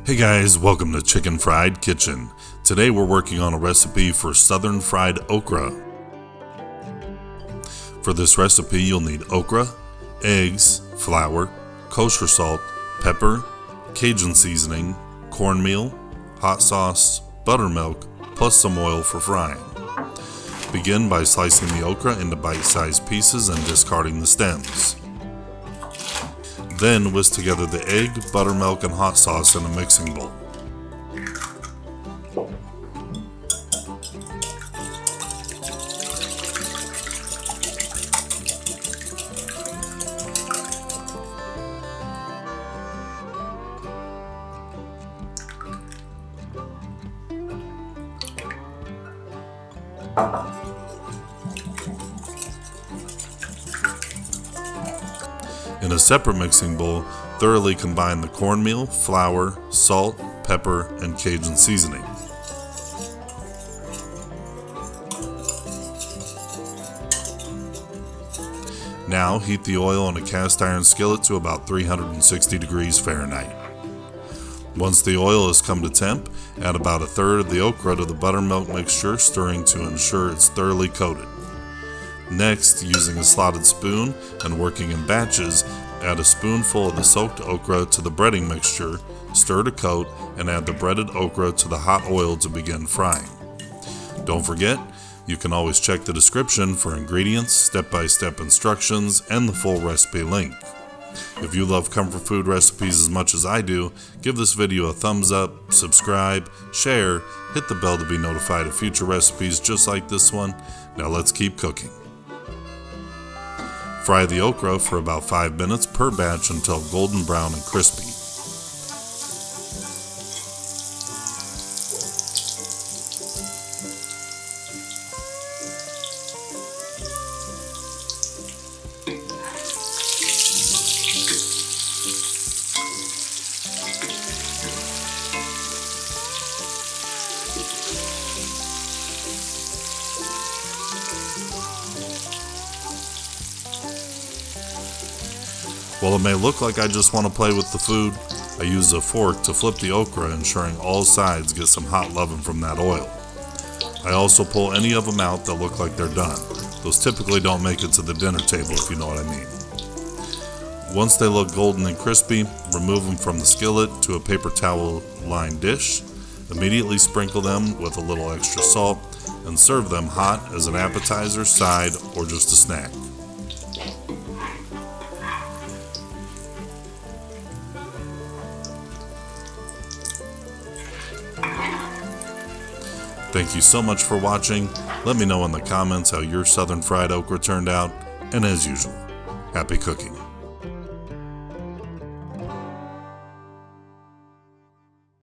Hey guys, welcome to Chicken Fried Kitchen. Today we're working on a recipe for Southern Fried Okra. For this recipe you'll need okra, eggs, flour, kosher salt, pepper, Cajun seasoning, cornmeal, hot sauce, buttermilk, plus some oil for frying. Begin by slicing the okra into bite-sized pieces and discarding the stems. Then whisk together the egg, buttermilk, and hot sauce in a mixing bowl. In a separate mixing bowl, thoroughly combine the cornmeal, flour, salt, pepper, and Cajun seasoning. Now heat the oil in a cast iron skillet to about 360 degrees Fahrenheit. Once the oil has come to temp, add about a third of the okra to the buttermilk mixture, stirring to ensure it's thoroughly coated. Next, using a slotted spoon and working in batches, add a spoonful of the soaked okra to the breading mixture, stir to coat, and add the breaded okra to the hot oil to begin frying. Don't forget, you can always check the description for ingredients, step-by-step instructions, and the full recipe link. If you love comfort food recipes as much as I do, give this video a thumbs up, subscribe, share, hit the bell to be notified of future recipes just like this one. Now let's keep cooking. Fry the okra for about 5 minutes per batch until golden brown and crispy. While it may look like I just want to play with the food, I use a fork to flip the okra, ensuring all sides get some hot loving from that oil. I also pull any of them out that look like they're done. Those typically don't make it to the dinner table, if you know what I mean. Once they look golden and crispy, remove them from the skillet to a paper towel lined dish. Immediately sprinkle them with a little extra salt and serve them hot as an appetizer, side, or just a snack. Thank you so much for watching. Let me know in the comments how your Southern Fried Okra turned out, and as usual, happy cooking.